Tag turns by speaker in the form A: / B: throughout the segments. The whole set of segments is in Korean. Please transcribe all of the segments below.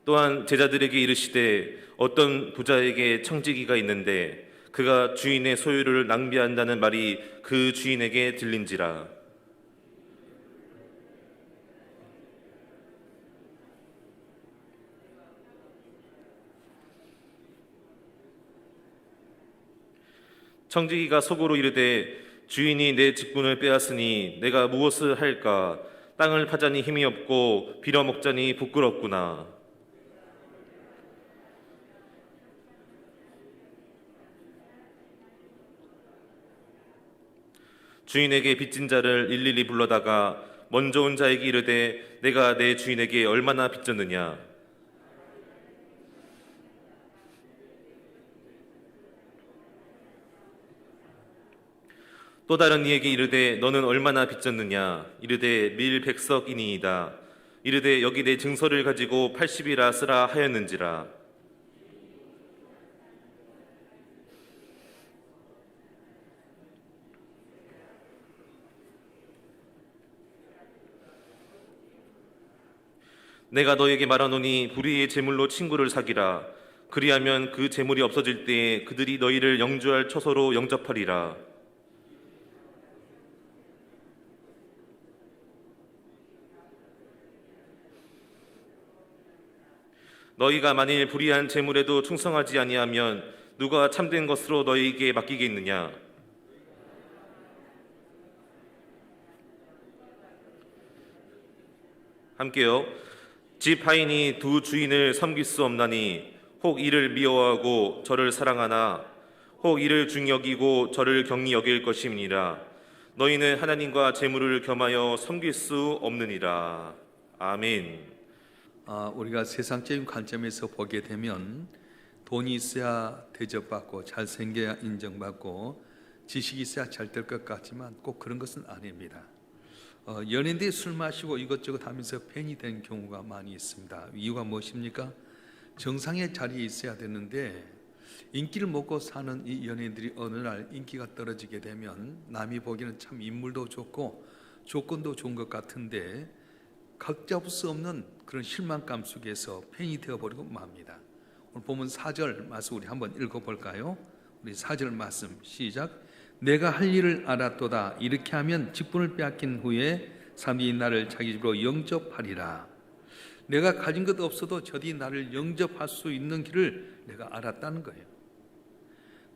A: 또한 제자들에게 이르시되 어떤 부자에게 청지기가 있는데 그가 주인의 소유를 낭비한다는 말이 그 주인에게 들린지라. 청지기가 속으로 이르되 주인이 내 직분을 빼앗으니 내가 무엇을 할까? 땅을 파자니 힘이 없고 빌어먹자니 부끄럽구나. 주인에게 빚진 자를 일일이 불러다가 먼저 온 자에게 이르되 내가 내 주인에게 얼마나 빚졌느냐. 또 다른 이에게 이르되 너는 얼마나 빚졌느냐. 이르되 밀백석이니이다. 이르되 여기 내 증서를 가지고 80이라 쓰라 하였는지라. 내가 너에게 말하노니 불의의 재물로 친구를 사기라. 그리하면 그 재물이 없어질 때에 그들이 너희를 영주할 처소로 영접하리라. 너희가 만일 불의한 재물에도 충성하지 아니하면 누가 참된 것으로 너희에게 맡기겠느냐. 함께요. 집 하인이 두 주인을 섬길 수 없나니 혹 이를 미워하고 저를 사랑하나 혹 이를 중히 여기고 저를 경히 여길 것임이니라. 너희는 하나님과 재물을 겸하여 섬길 수 없느니라. 아멘.
B: 우리가 세상적인 관점에서 보게 되면 돈이 있어야 대접받고 잘생겨야 인정받고 지식이 있어야 잘 될 것 같지만 꼭 그런 것은 아닙니다. 연예인들이 술 마시고 이것저것 하면서 팬이 된 경우가 많이 있습니다. 이유가 무엇입니까? 정상의 자리에 있어야 되는데 인기를 먹고 사는 이 연예인들이 어느 날 인기가 떨어지게 되면 남이 보기에는 참 인물도 좋고 조건도 좋은 것 같은데 걷잡을 수 없는 그런 실망감 속에서 팬이 되어버리고 맙니다. 오늘 본문 4절 말씀 우리 한번 읽어볼까요? 우리 4절 말씀 시작. 내가 할 일을 알았도다. 이렇게 하면 직분을 빼앗긴 후에 사람이 나를 자기 집으로 영접하리라. 내가 가진 것 없어도 저들이 나를 영접할 수 있는 길을 내가 알았다는 거예요.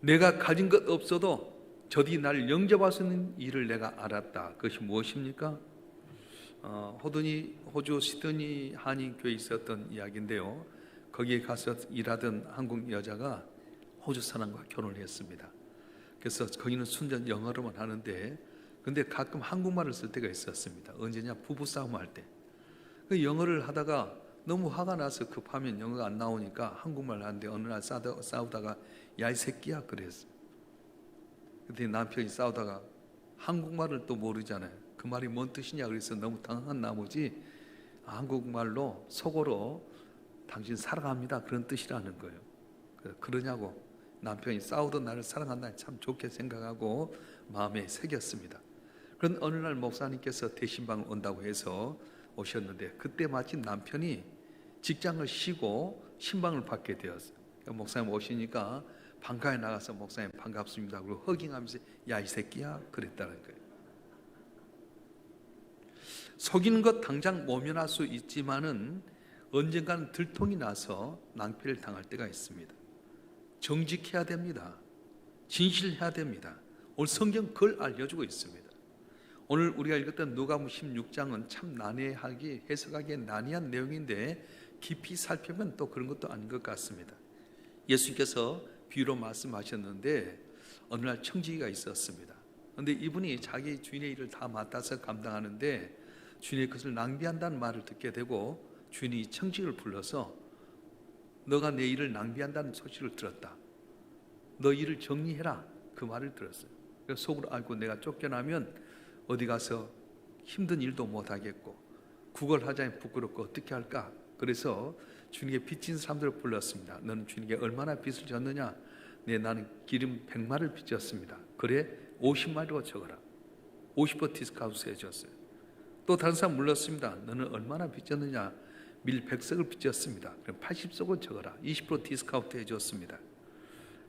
B: 내가 가진 것 없어도 저들이 나를 영접할 수 있는 일을 내가 알았다. 그것이 무엇입니까? 호주 시드니 한인교회에 있었던 이야기인데요. 거기에 가서 일하던 한국 여자가 호주 사람과 결혼을 했습니다. 그래서 거기는 순전 영어로만 하는데 근데 가끔 한국말을 쓸 때가 있었습니다. 언제냐? 부부싸움 할 때. 그 영어를 하다가 너무 화가 나서 급하면 영어가 안 나오니까 한국말 하는데 어느 날 싸우다가 야 이 새끼야 그랬어요. 근데 남편이 싸우다가 한국말을 또 모르잖아요. 그 말이 뭔 뜻이냐 그래서 너무 당황한 나머지 한국말로 속어로 당신 사랑합니다 그런 뜻이라는 거예요. 그러냐고 남편이 싸우던 나를 사랑한다니 참 좋게 생각하고 마음에 새겼습니다. 그런 어느 날 목사님께서 대신방 온다고 해서 오셨는데 그때 마침 남편이 직장을 쉬고 신방을 받게 되었어요. 목사님 오시니까 방가에 나가서 목사님 반갑습니다 그리고 허깅하면서 야 이 새끼야 그랬다는 거예요. 속이는 것 당장 모면할 수 있지만은 언젠가는 들통이 나서 낭패를 당할 때가 있습니다. 정직해야 됩니다. 진실해야 됩니다. 오늘 성경 그걸 알려주고 있습니다. 오늘 우리가 읽었던 누가복음 16장은 참 난해하기 해석하기에 난해한 내용인데 깊이 살펴보면 또 그런 것도 아닌 것 같습니다. 예수님께서 비유로 말씀하셨는데 어느 날 청지기가 있었습니다. 그런데 이분이 자기 주인의 일을 다 맡아서 감당하는데 주인의 것을 낭비한다는 말을 듣게 되고 주인이 청지기를 불러서 너가 내 일을 낭비한다는 소식을 들었다. 너 일을 정리해라. 그 말을 들었어요. 그래서 속으로 알고 내가 쫓겨나면 어디 가서 힘든 일도 못하겠고 구걸하자니 부끄럽고 어떻게 할까? 그래서 주님께 빚진 사람들을 불렀습니다. 너는 주님께 얼마나 빚을 졌느냐? 나는 기름 100마리를 빚졌습니다. 그래 50마리로 적어라. 50% 디스카운트 해줬어요. 또 다른 사람 물렀습니다. 너는 얼마나 빚졌느냐? 밀 100석을 빚졌습니다. 그럼 80석을 적어라. 20% 디스카운트 해줬습니다.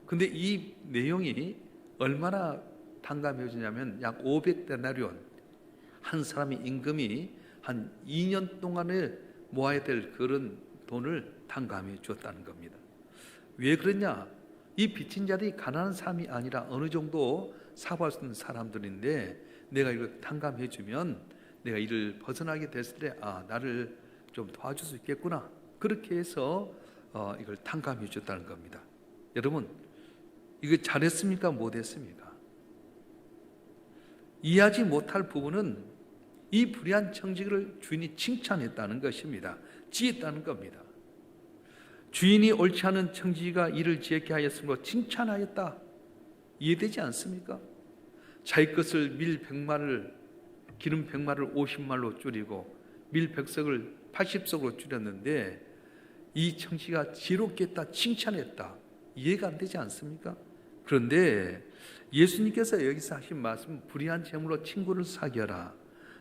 B: 근데 이 내용이 얼마나 탕감해 주냐면 약 500데나리온, 한 사람의 임금이 한 2년 동안에 모아야 될 그런 돈을 탕감해 주었다는 겁니다. 왜 그러냐? 이 빚진 자들이 가난한 사람이 아니라 어느 정도 사고할 수 있는 사람들인데 내가 이걸 탕감해 주면 내가 이를 벗어나게 됐을 때 나를 좀 도와줄 수 있겠구나. 그렇게 해서 이걸 탕감해 줬다는 겁니다. 여러분, 이거 잘했습니까? 못했습니까? 이해하지 못할 부분은 이 불의한 청지기를 주인이 칭찬했다는 것입니다. 지었다는 겁니다. 주인이 옳지 않은 청지기가 이를 지었게 하였으므로 칭찬하였다. 이해되지 않습니까? 자기 것을 밀 100마를, 기름 100마를 50말로 줄이고 밀 100석을 80석으로 줄였는데 이 청지기가 지혜롭겠다, 칭찬했다. 이해가 안 되지 않습니까? 그런데 예수님께서 여기서 하신 말씀, 불의한 재물로 친구를 사귀어라,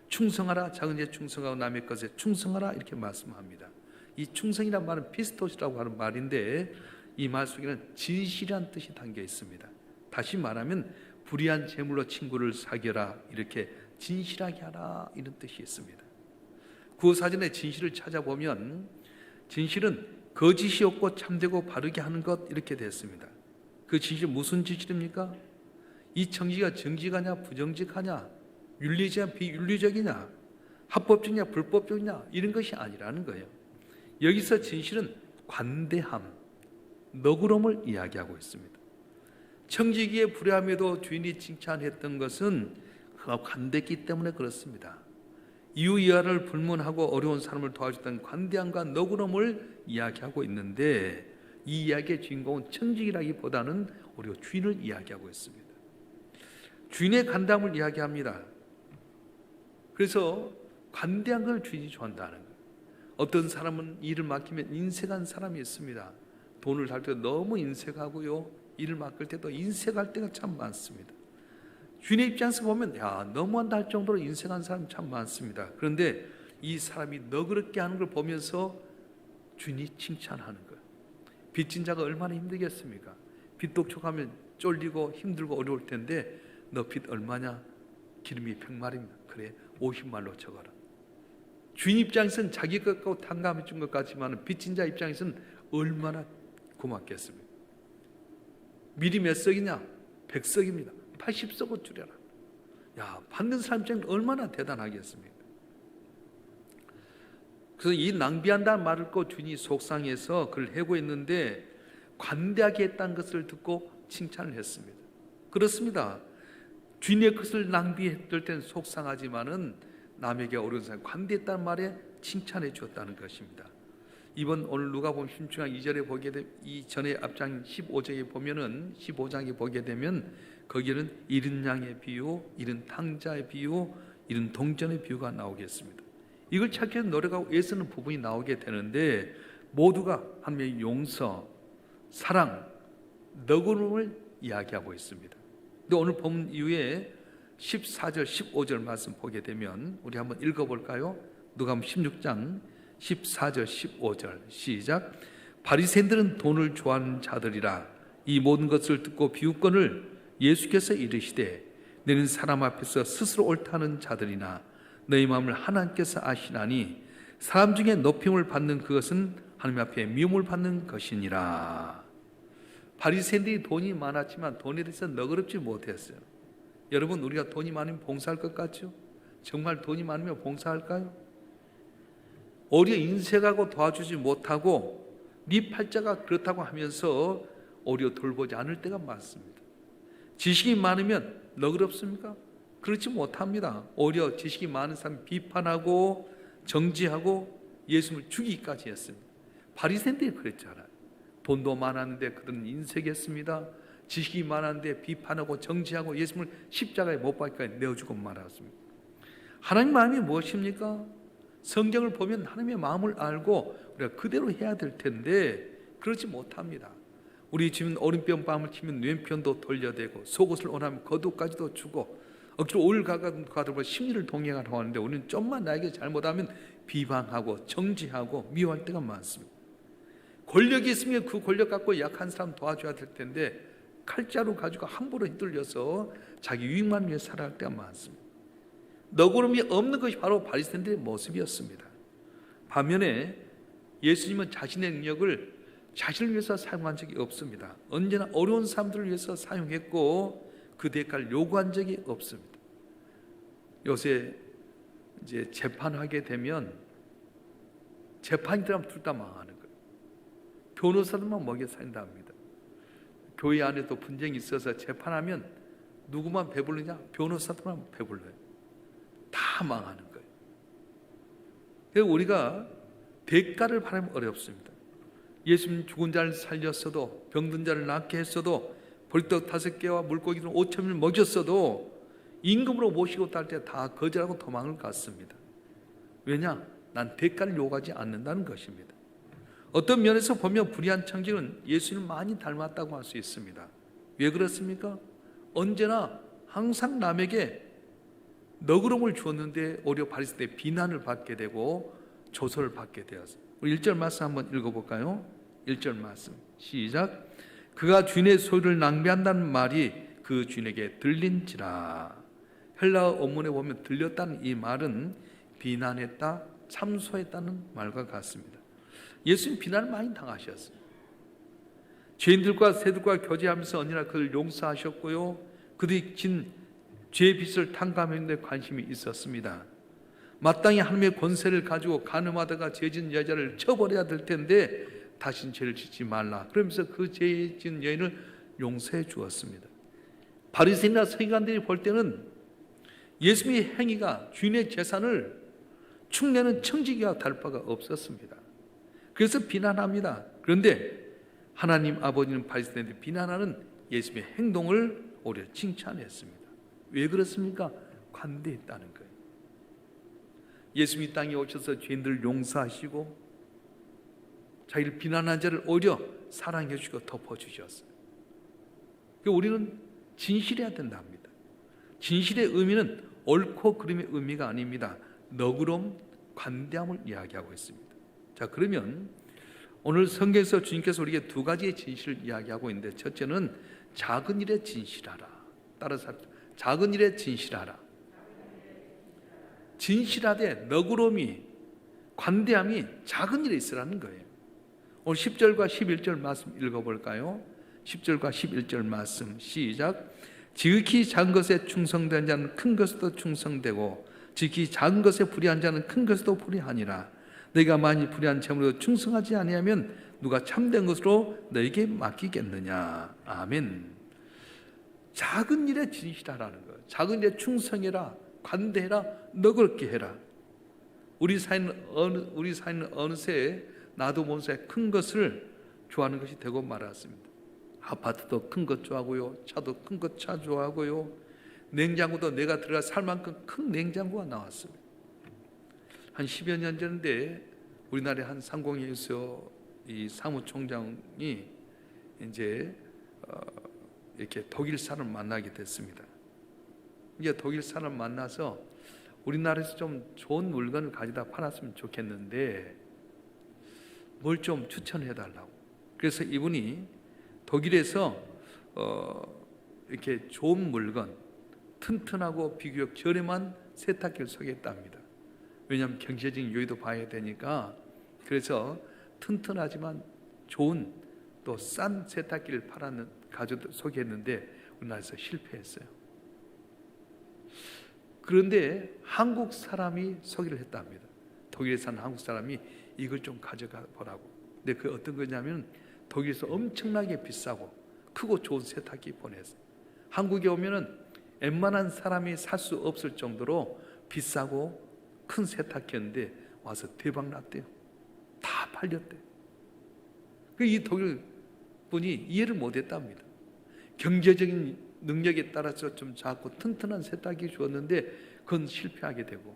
B: 충성하라, 작은 데 충성하고 남의 것에 충성하라, 이렇게 말씀합니다. 이 충성이란 말은 피스토스라고 하는 말인데 이 말 속에는 진실이란 뜻이 담겨 있습니다. 다시 말하면 불의한 재물로 친구를 사귀어라, 이렇게 진실하게 하라, 이런 뜻이 있습니다. 구어사전의 진실을 찾아보면 진실은 거짓이 없고 참되고 바르게 하는 것, 이렇게 됐습니다. 그 진실은 무슨 진실입니까? 이 청지기가 정직하냐 부정직하냐, 윤리적이냐 비윤리적이냐, 합법적이냐 불법적이냐, 이런 것이 아니라는 거예요. 여기서 진실은 관대함, 너그러움을 이야기하고 있습니다. 청지기의 불의함에도 주인이 칭찬했던 것은 그가 관대했기 때문에 그렇습니다. 이유 이하를 불문하고 어려운 사람을 도와줬던 관대함과 너그러움을 이야기하고 있는데 이 이야기의 주인공은 청지기라기보다는 오히려 주인을 이야기하고 있습니다. 주인의 관대함을 이야기합니다. 그래서 관대한 걸 주인이 좋아한다는 거예요. 어떤 사람은 일을 맡기면 인색한 사람이 있습니다. 돈을 할 때 너무 인색하고요, 일을 맡을 때도 인색할 때가 참 많습니다. 주인의 입장에서 보면 너무한다 할 정도로 인색한 사람이 참 많습니다. 그런데 이 사람이 너그럽게 하는 걸 보면서 주인이 칭찬하는 거예요. 빚진 자가 얼마나 힘들겠습니까? 빚 독촉하면 쫄리고 힘들고 어려울 텐데 너 빚 얼마냐? 기름이 100마리입니다. 그래, 50말로 적어라. 주인 입장에서는 자기 것과 탕감해 준 것 같지만 빚진 자 입장에서는 얼마나 고맙겠습니까? 밀이 몇 석이냐? 100석입니다. 80석을 줄여라. 받는 사람 입장에 얼마나 대단하겠습니까? 그래서 이 낭비한다는 말을 듣고 주인이 속상해서 그를 해고했는데 관대하게 했다는 것을 듣고 칭찬을 했습니다. 그렇습니다. 주인의 것을 낭비했을 때는 속상하지만은 남에게 어려운 사람 관대했다는 말에 칭찬해 주었다는 것입니다. 이번 오늘 누가복음 16장 2절에 보게 되면 이 전에 앞장 15장에 보면은 15장에 보게 되면 거기에는 잃은 양의 비유, 잃은 탕자의 비유, 잃은 동전의 비유가 나오겠습니다. 이걸 찾기 위해서 노력하고 애쓰는 부분이 나오게 되는데 모두가 하나님의 용서, 사랑, 너그러움을 이야기하고 있습니다. 근데 오늘 본 이후에 14절, 15절 말씀 보게 되면 우리 한번 읽어볼까요? 누가복음 16장 14절, 15절 시작. 바리새인들은 돈을 좋아하는 자들이라 이 모든 것을 듣고 비웃거늘 예수께서 이르시되 너는 사람 앞에서 스스로 옳다는 자들이나 너희 마음을 하나님께서 아시나니 사람 중에 높임을 받는 그것은 하나님 앞에 미움을 받는 것이니라. 바리새인들이 돈이 많았지만 돈에 대해서 너그럽지 못했어요. 여러분, 우리가 돈이 많으면 봉사할 것 같죠? 정말 돈이 많으면 봉사할까요? 오히려 인색하고 도와주지 못하고 네 팔자가 그렇다고 하면서 오히려 돌보지 않을 때가 많습니다. 지식이 많으면 너그럽습니까? 그렇지 못합니다. 오히려 지식이 많은 사람이 비판하고 정지하고 예수님을 죽이기까지 했습니다. 바리새인들이 그랬잖아요. 돈도 많았는데 그들은 인색했습니다. 지식이 많았는데 비판하고 정지하고 예수님을 십자가에 못 박기까지 내어주고 말았습니다. 하나님 마음이 무엇입니까? 성경을 보면 하나님의 마음을 알고 우리가 그대로 해야 될 텐데 그렇지 못합니다. 우리 지금 오른편 뺨을 치면 왼편도 돌려대고 속옷을 원하면 겉옷까지도 주고 억지로 올가가고 심리를 동행하라고 하는데 우리는 좀만 나에게 잘못하면 비방하고 정지하고 미워할 때가 많습니다. 권력이 있으면 그 권력 갖고 약한 사람 도와줘야 될 텐데 칼자루 가지고 함부로 휘둘려서 자기 유익만 위해 살아갈 때가 많습니다. 너그러움이 없는 것이 바로 바리새인들의 모습이었습니다. 반면에 예수님은 자신의 능력을 자신을 위해서 사용한 적이 없습니다. 언제나 어려운 사람들을 위해서 사용했고 그 대가를 요구한 적이 없습니다. 요새 이제 재판하게 되면 재판이 들어가면 둘 다 망하는 거예요. 변호사들만 먹여 살린다 합니다. 교회 안에도 분쟁이 있어서 재판하면 누구만 배불르냐? 변호사들만 배불러요. 다 망하는 거예요. 그래서 우리가 대가를 바라면 어렵습니다. 예수님 죽은 자를 살렸어도 병든 자를 낫게 했어도 보리떡 5개와 물고기 5,000을 먹였어도 임금으로 모시고 딸 때 다 거절하고 도망을 갔습니다. 왜냐? 난 대가를 요구하지 않는다는 것입니다. 어떤 면에서 보면 불의한 청지는 예수님을 많이 닮았다고 할 수 있습니다. 왜 그렇습니까? 언제나 항상 남에게 너그러움을 주었는데 오히려 바리새인들의 비난을 받게 되고 조소를 받게 되었어요. 우리 1절 말씀 한번 읽어볼까요? 1절 말씀 시작. 그가 주인의 소유를 낭비한다는 말이 그 주인에게 들린지라. 헬라어 원문에 보면 들렸다는 이 말은 비난했다, 참소했다는 말과 같습니다. 예수님 비난을 많이 당하셨어요. 죄인들과 새들과 교제하면서 언제나 그를 용서하셨고요, 그들이 진 죄의 빚을 탕감하는 데 관심이 있었습니다. 마땅히 하나님의 권세를 가지고 간음하다가 죄진 여자를 쳐버려야 될 텐데 다신 죄를 짓지 말라 그러면서 그 죄진 여인을 용서해 주었습니다. 바리새인이나 서기관들이 볼 때는 예수님의 행위가 주인의 재산을 축내는 청지기와 다를 바가 없었습니다. 그래서 비난합니다. 그런데 하나님 아버지는 바리새인들 비난하는 예수님의 행동을 오히려 칭찬했습니다. 왜 그렇습니까? 관대했다는 거예요. 예수님이 땅에 오셔서 죄인들을 용서하시고 자기를 비난한 자를 오히려 사랑해 주시고 덮어주셨어요. 우리는 진실해야 된답니다. 진실의 의미는 옳고 그름의 의미가 아닙니다. 너그러움, 관대함을 이야기하고 있습니다. 자, 그러면 오늘 성경에서 주님께서 우리에게 두 가지의 진실을 이야기하고 있는데, 첫째는 작은 일에 진실하라. 따라서 작은 일에 진실하라. 진실하되 너그러움이, 관대함이 작은 일에 있으라는 거예요. 오늘 10절과 11절 말씀 읽어볼까요? 10절과 11절 말씀 시작. 지극히 작은 것에 충성된 자는 큰 것에도 충성되고 지극히 작은 것에 불의한 자는 큰 것에도 불의하니라. 너희가 만일 불의한 재물로 충성하지 아니하면 누가 참된 것으로 너희에게 맡기겠느냐. 아멘. 작은 일에 진실하라는 거예요. 작은 일에 충성해라, 관대해라, 너그럽게 해라. 우리 사회는 어느새 나도 모르는 큰 것을 좋아하는 것이 되고 말았습니다. 아파트도 큰 것 좋아하고요, 차도 큰 것 차 좋아하고요, 냉장고도 내가 들어가 살 만큼 큰 냉장고가 나왔습니다. 한 10여 년 전인데 우리나라의 한 상공회의소 이 사무총장이 이제 이렇게 독일 사람 만나게 됐습니다. 이제 독일 사람 만나서 우리나라에서 좀 좋은 물건을 가져다 팔았으면 좋겠는데 뭘 좀 추천해 달라고. 그래서 이분이 독일에서 이렇게 좋은 물건, 튼튼하고 비교적 저렴한 세탁기를 소개했답니다. 왜냐하면 경제적인 요인도 봐야 되니까. 그래서 튼튼하지만 좋은 또 싼 세탁기를 소개했는데 우리나라에서 실패했어요. 그런데 한국 사람이 소개를 했답니다. 독일에 사는 한국 사람이 이걸 좀 가져가 보라고. 근데 그 어떤 거냐면 독일에서 엄청나게 비싸고 크고 좋은 세탁기 보냈어요. 한국에 오면은 웬만한 사람이 살 수 없을 정도로 비싸고 큰 세탁기였는데 와서 대박 났대요. 다 팔렸대요. 이 독일 분이 이해를 못했답니다. 경제적인 능력에 따라서 좀 작고 튼튼한 세탁기 주었는데 그건 실패하게 되고,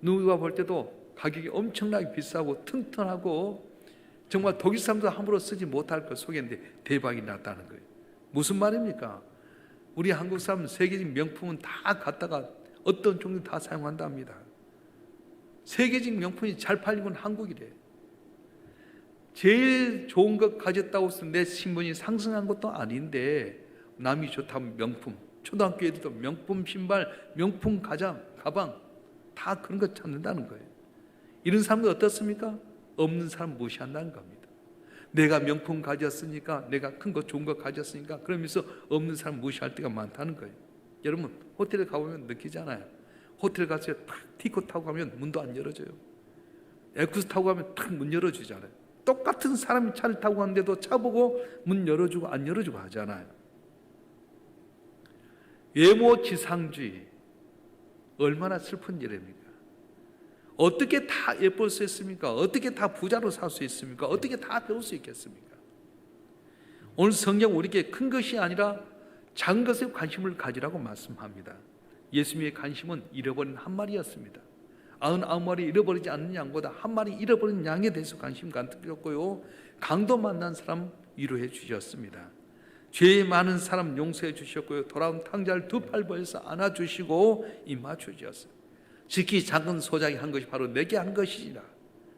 B: 누가 볼 때도 가격이 엄청나게 비싸고 튼튼하고 정말 독일 사람도 함부로 쓰지 못할 걸 소개했는데 대박이 났다는 거예요. 무슨 말입니까? 우리 한국 사람 세계적 명품은 다 갖다가 어떤 종류 다 사용한답니다. 세계적 명품이 잘 팔리곤 한국이래. 제일 좋은 것 가졌다고 해서 내 신분이 상승한 것도 아닌데 남이 좋다면 명품, 초등학교 애들도 명품 신발, 명품 가방 다 그런 거 찾는다는 거예요. 이런 사람들 어떻습니까? 없는 사람 무시한다는 겁니다. 내가 명품 가졌으니까, 내가 큰 거 좋은 거 가졌으니까 그러면서 없는 사람 무시할 때가 많다는 거예요. 여러분 호텔에 가보면 느끼잖아요. 호텔 가서 탁 티코 타고 가면 문도 안 열어줘요. 에쿠스 타고 가면 탁 문 열어주잖아요. 똑같은 사람이 차를 타고 가는데도 차 보고 문 열어주고 안 열어주고 하잖아요. 외모지상주의 얼마나 슬픈 일입니까? 어떻게 다 예쁠 수 있습니까? 어떻게 다 부자로 살 수 있습니까? 어떻게 다 배울 수 있겠습니까? 오늘 성경 우리에게 큰 것이 아니라 작은 것에 관심을 가지라고 말씀합니다. 예수님의 관심은 잃어버린 한 마리였습니다. 99마리 잃어버리지 않는 양보다 한 마리 잃어버린 양에 대해서 관심 가졌고요. 강도 만난 사람 위로해 주셨습니다. 죄 많은 사람 용서해 주셨고요. 돌아온 탕자를 두 팔 벌려서 안아주시고 임하 주셨어요. 지키 작은 소작이 한 것이 바로 내게 한 것이라.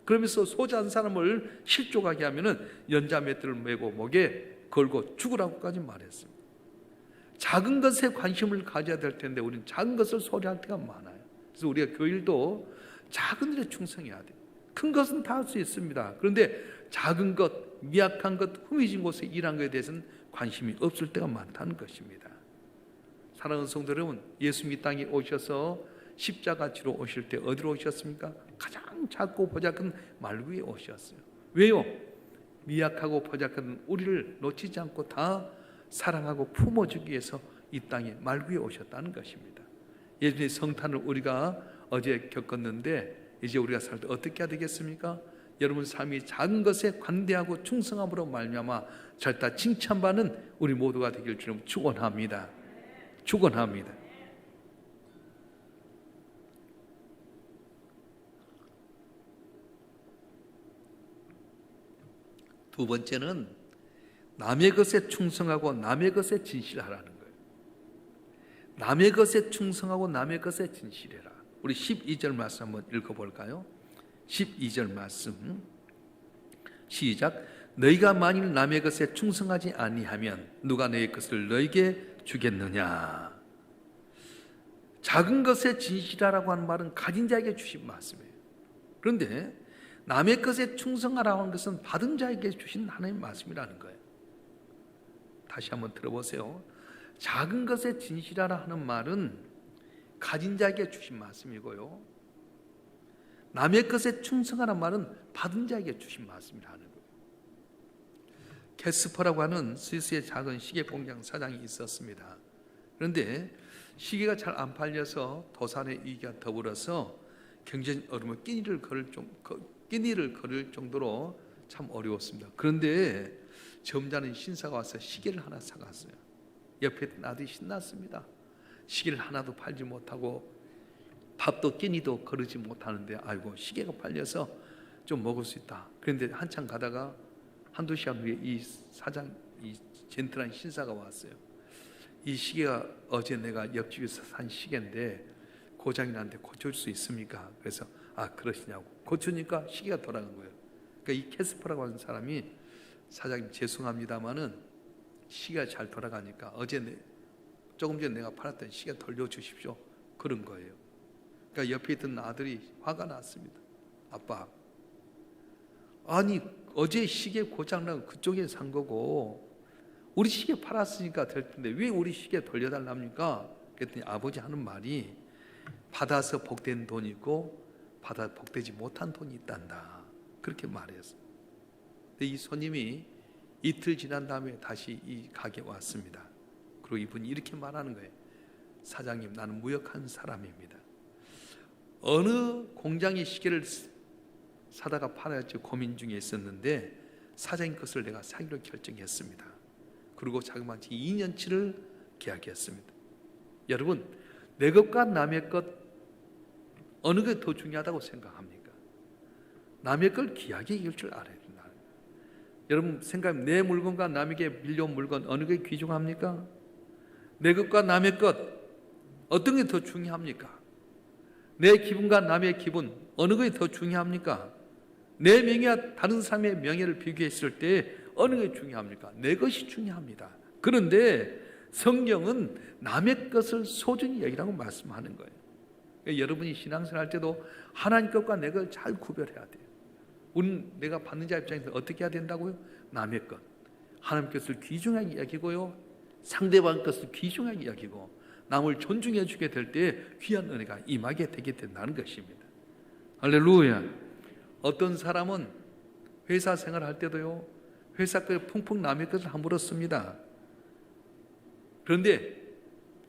B: 그러면서 소자한 사람을 실족하게 하면은 연자맷들을 메고 목에 걸고 죽으라고까지 말했습니다. 작은 것에 관심을 가져야 될 텐데 우리는 작은 것을 소리할 때가 많아요. 그래서 우리가 교일도 작은 일에 충성해야 돼요. 큰 것은 다 할 수 있습니다. 그런데 작은 것, 미약한 것, hum이진 곳에 일한 것에 대해서는 관심이 없을 때가 많다는 것입니다. 사랑하는 성도 여러분, 예수님이 땅에 오셔서 십자가 지러 오실 때 어디로 오셨습니까? 가장 작고 보잘것 말 위에 오셨어요. 왜요? 미약하고 보잘것 우리를 놓치지 않고 다 사랑하고 품어주기 위해서 이 땅에 말 위에 오셨다는 것입니다. 예수님의 성탄을 우리가 어제 겪었는데 이제 우리가 살 때 어떻게 해야 되겠습니까? 여러분 삶이 작은 것에 관대하고 충성함으로 말미암아 절대 칭찬받는 우리 모두가 되길 주님 축원합니다. 축원합니다. 두 번째는 남의 것에 충성하고 남의 것에 진실하라는 거예요. 남의 것에 충성하고 남의 것에 진실해라. 우리 12절 말씀 한번 읽어볼까요? 12절 말씀 시작. 너희가 만일 남의 것에 충성하지 아니하면 누가 너희 것을 너희에게 주겠느냐. 작은 것에 진실하라고 하는 말은 가진 자에게 주신 말씀이에요. 그런데 남의 것에 충성하라고 하는 것은 받은 자에게 주신 하나님의 말씀이라는 거예요. 다시 한번 들어보세요. 작은 것에 진실하라 하는 말은 가진 자에게 주신 말씀이고요. 남의 것에 충성하라는 말은 받은 자에게 주신 말씀이라는 거예요. 캐스퍼라고 하는 스위스의 작은 시계 공장 사장이 있었습니다. 그런데 시계가 잘 안 팔려서 도산의 위기가 더불어서 경제적 어려움에 끼니를 걸을 정도로 참 어려웠습니다. 그런데 점잖은 신사가 와서 시계를 하나 사갔어요. 옆에 있던 아들이 신났습니다. 시계를 하나도 팔지 못하고 밥도 끼니도 거르지 못하는데 아이고 시계가 팔려서 좀 먹을 수 있다. 그런데 한참 가다가 한두 시간 후에 이 사장, 이 젠틀한 신사가 왔어요. 이 시계가 어제 내가 옆집에서 산 시계인데 고장이 났는데 고쳐줄 수 있습니까? 그래서 그러시냐고. 고쳐주니까 시계가 돌아간 거예요. 그러니까 이 캐스퍼라고 하는 사람이 사장님 죄송합니다마는 시계가 잘 돌아가니까 조금 전에 내가 팔았던 시계 돌려주십시오. 그런 거예요. 그러니까 옆에 있던 아들이 화가 났습니다. 아빠, 아니 어제 시계 고장나고 그쪽에 산 거고 우리 시계 팔았으니까 될 텐데 왜 우리 시계 돌려달랍니까? 그랬더니 아버지 하는 말이 받아서 복된 돈이 있고 받아 복되지 못한 돈이 있단다. 그렇게 말했어요. 근데 이 손님이 이틀 지난 다음에 다시 이 가게에 왔습니다. 그리고 이분이 이렇게 말하는 거예요. 사장님, 나는 무역한 사람입니다. 어느 공장의 시계를 사다가 팔아야 할지 고민 중에 있었는데 사장님 것을 내가 사기로 결정했습니다. 그리고 자그마치 2년치를 계약했습니다. 여러분, 내 것과 남의 것 어느 게 더 중요하다고 생각합니까? 남의 걸 귀하게 여길 줄 알아야 된다. 여러분 생각하면 내 물건과 남에게 밀려온 물건 어느 게 귀중합니까? 내 것과 남의 것 어떤 게 더 중요합니까? 내 기분과 남의 기분 어느 것이 더 중요합니까? 내 명예와 다른 사람의 명예를 비교했을 때 어느 게 중요합니까? 내 것이 중요합니다. 그런데 성경은 남의 것을 소중히 여기라고 말씀하는 거예요. 그러니까 여러분이 신앙생활 할 때도 하나님 것과 내 것을 잘 구별해야 돼요. 우리는 내가 받는 자 입장에서 어떻게 해야 된다고요? 남의 것, 하나님 것을 귀중하게 여기고요, 상대방 것을 귀중하게 여기고 남을 존중해 주게 될 때 귀한 은혜가 임하게 되게 된다는 것입니다. 할렐루야. 어떤 사람은 회사 생활할 때도요, 회사 걸 펑펑 남의 것을 함부로 씁니다. 그런데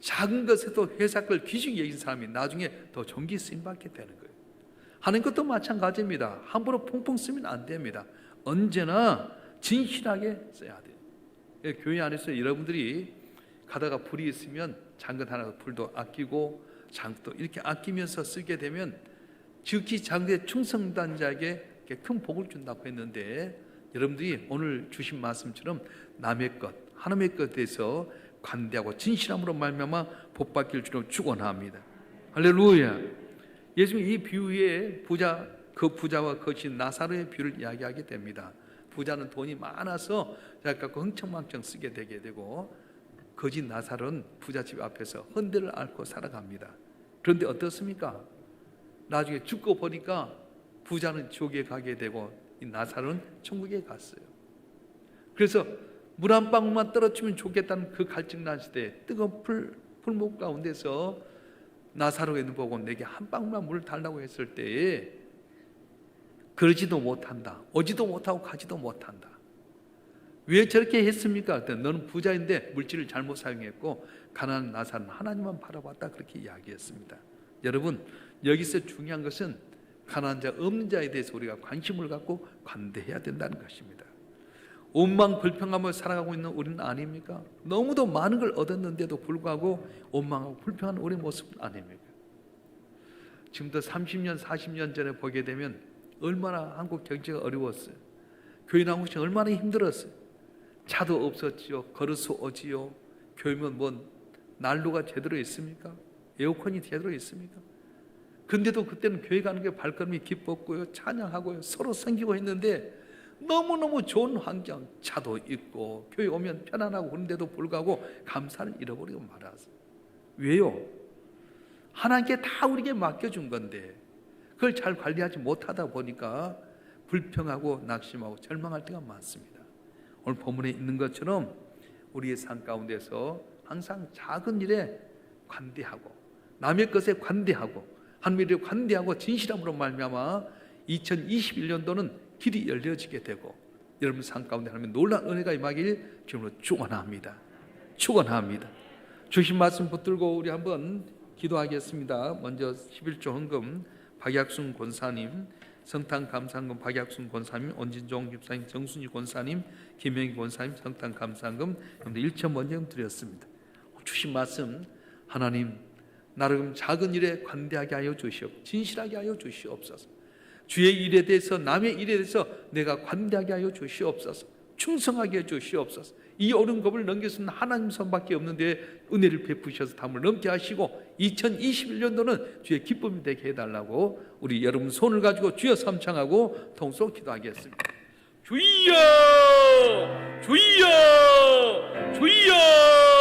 B: 작은 것에도 회사 걸 귀중히 여긴 사람이 나중에 더 존귀 쓰임받게 되는 거예요. 하는 것도 마찬가지입니다. 함부로 펑펑 쓰면 안 됩니다. 언제나 진실하게 써야 돼요. 교회 안에서 여러분들이 가다가 불이 있으면 장것 하나 불도 아끼고 장도 이렇게 아끼면서 쓰게 되면 지극히 장대의 충성단자에게 큰 복을 준다고 했는데, 여러분들이 오늘 주신 말씀처럼 남의 것, 하나님의 것에 대해서 관대하고 진실함으로 말미암아 복 받길 주로 축원합니다. 할렐루야. 예수님이 이 비유에 그 부자와 거친 나사로의 비유를 이야기하게 됩니다. 부자는 돈이 많아서 갖고 흥청망청 쓰게 되게 되고, 거진 나사로는 부잣집 앞에서 헌대를 앓고 살아갑니다. 그런데 어떻습니까? 나중에 죽고 보니까 부자는 지옥에 가게 되고 이 나사로는 천국에 갔어요. 그래서 물 한 방울만 떨어지면 좋겠다는 그 갈증 난 시대에 뜨거운 풀목 가운데서 나사로가 보고 내게 한 방울만 물을 달라고 했을 때에 그러지도 못한다, 오지도 못하고 가지도 못한다. 왜 저렇게 했습니까? 너는 부자인데 물질을 잘못 사용했고 가난한 나사로는 하나님만 바라봤다, 그렇게 이야기했습니다. 여러분, 여기서 중요한 것은 가난한 자, 없는 자에 대해서 우리가 관심을 갖고 관대해야 된다는 것입니다. 원망 불평하며 살아가고 있는 우리는 아닙니까? 너무도 많은 걸 얻었는데도 불구하고 원망하고 불평하는 우리 모습은 아닙니까? 지금부터 30년, 40년 전에 보게 되면 얼마나 한국 경제가 어려웠어요. 교회 나온 것이 얼마나 힘들었어요. 차도 없었지요. 걸을 수 오지요. 교회면 뭐 난로가 제대로 있습니까? 에어컨이 제대로 있습니까? 근데도 그때는 교회 가는 게 발걸음이 기뻤고요, 찬양하고요, 서로 섬기고 했는데 너무너무 좋은 환경, 차도 있고 교회 오면 편안하고 그런데도 불구하고 감사를 잃어버리고 말았어요. 왜요? 하나님께 다 우리에게 맡겨준 건데 그걸 잘 관리하지 못하다 보니까 불평하고 낙심하고 절망할 때가 많습니다. 오늘 본문에 있는 것처럼 우리의 삶 가운데서 항상 작은 일에 관대하고 남의 것에 관대하고 하나님의 일에 관대하고 진실함으로 말미암아 2021년도는 길이 열려지게 되고 여러분 삶 가운데 하나님의 놀라운 은혜가 임하길 주님으로 축원합니다. 축원합니다. 주신 말씀 붙들고 우리 한번 기도하겠습니다. 먼저 11조 헌금 박약순 권사님, 성탄 감사헌금 박약순 권사님, 온진종 집사님, 정순희 권사님, 김영희 권사님 성탄 감사헌금 1천 먼저 드렸습니다. 주신 말씀, 하나님 나름 작은 일에 관대하게 하여 주시옵소서, 진실하게 하여 주시옵소서. 주의 일에 대해서 남의 일에 대해서 내가 관대하게 하여 주시옵소서, 충성하게 해 주시옵소서. 이 어려운 겁을 넘길 수 있는 하나님 손밖에 없는데 은혜를 베푸셔서 담을 넘게 하시고 2021년도는 주의 기쁨이 되게 해달라고 우리 여러분 손을 가지고 주여 삼창하고 통성 기도하겠습니다. 주여 주여 주여